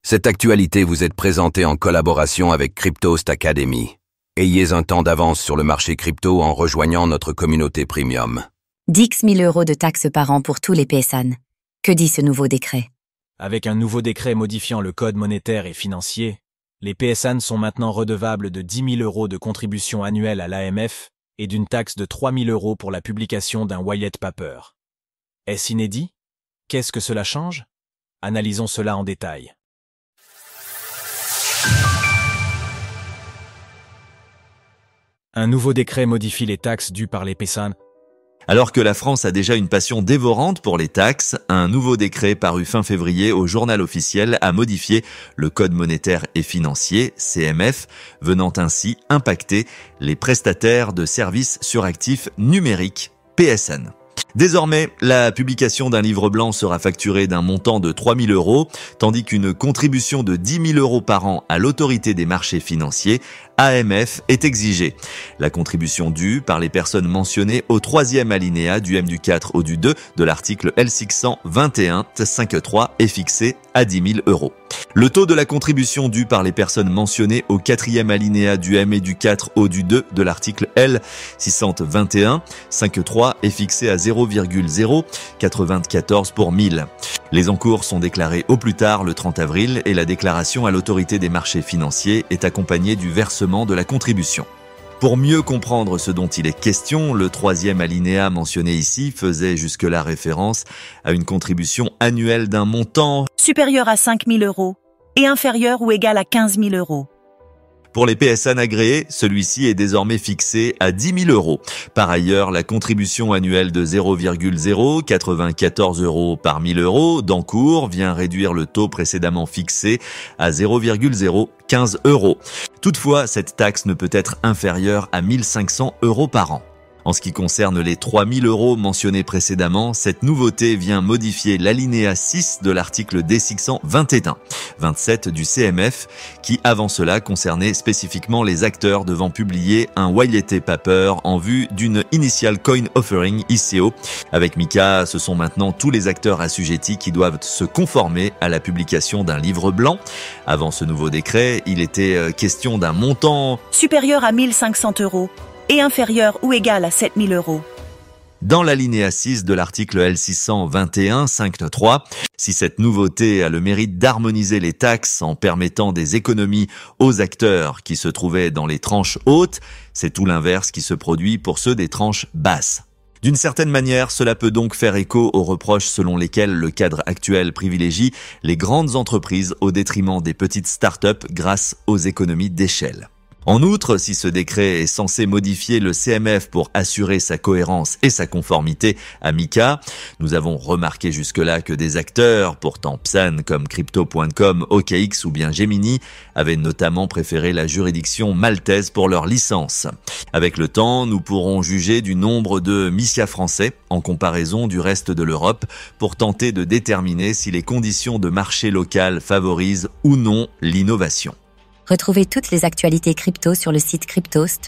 Cette actualité vous est présentée en collaboration avec Cryptost Academy. Ayez un temps d'avance sur le marché crypto en rejoignant notre communauté premium. 10 000 € de taxes par an pour tous les PSAN. Que dit ce nouveau décret? Avec un nouveau décret modifiant le code monétaire et financier, les PSAN sont maintenant redevables de 10 000 € de contribution annuelle à l'AMF et d'une taxe de 3 000 € pour la publication d'un white paper. Est-ce inédit? Qu'est-ce que cela change? Analysons cela en détail. Un nouveau décret modifie les taxes dues par les PSAN. Alors que la France a déjà une passion dévorante pour les taxes, un nouveau décret paru fin février au Journal officiel a modifié le Code monétaire et financier, CMF, venant ainsi impacter les prestataires de services sur actifs numériques, PSN. Désormais, la publication d'un livre blanc sera facturée d'un montant de 3 000 €, tandis qu'une contribution de 10 000 € par an à l'autorité des marchés financiers, AMF, est exigée. La contribution due par les personnes mentionnées au troisième alinéa du M du 4 au du 2 de l'article L621-5.3 est fixée à 10 000 €. Le taux de la contribution due par les personnes mentionnées au quatrième alinéa du M et du 4 au du 2 de l'article L621-5.3 est fixé à 0,094 pour 1000. Les encours sont déclarés au plus tard le 30 avril et la déclaration à l'autorité des marchés financiers est accompagnée du versement de la contribution. Pour mieux comprendre ce dont il est question, le troisième alinéa mentionné ici faisait jusque-là référence à une contribution annuelle d'un montant supérieur à 5 000 € et inférieur ou égal à 15 000 €. Pour les PSAN agréés, celui-ci est désormais fixé à 10 000 €. Par ailleurs, la contribution annuelle de 0,094 € par 1000 € d'encours vient réduire le taux précédemment fixé à 0,015 €. Toutefois, cette taxe ne peut être inférieure à 1 500 € par an. En ce qui concerne les 3 000 € mentionnés précédemment, cette nouveauté vient modifier l'alinéa 6 de l'article D621-27 du CMF qui, avant cela, concernait spécifiquement les acteurs devant publier un white paper en vue d'une Initial Coin Offering ICO. Avec Mika, ce sont maintenant tous les acteurs assujettis qui doivent se conformer à la publication d'un livre blanc. Avant ce nouveau décret, il était question d'un montant supérieur à 1 500 € et inférieur ou égal à 7 000 €. Dans l'alinéa 6 de l'article L621-5.3, si cette nouveauté a le mérite d'harmoniser les taxes en permettant des économies aux acteurs qui se trouvaient dans les tranches hautes, c'est tout l'inverse qui se produit pour ceux des tranches basses. D'une certaine manière, cela peut donc faire écho aux reproches selon lesquels le cadre actuel privilégie les grandes entreprises au détriment des petites startups grâce aux économies d'échelle. En outre, si ce décret est censé modifier le CMF pour assurer sa cohérence et sa conformité à Mika, nous avons remarqué jusque-là que des acteurs, pourtant PSAN comme Crypto.com, OKX ou bien Gemini, avaient notamment préféré la juridiction maltaise pour leur licence. Avec le temps, nous pourrons juger du nombre de MICA français en comparaison du reste de l'Europe pour tenter de déterminer si les conditions de marché local favorisent ou non l'innovation. Retrouvez toutes les actualités crypto sur le site cryptost.fr.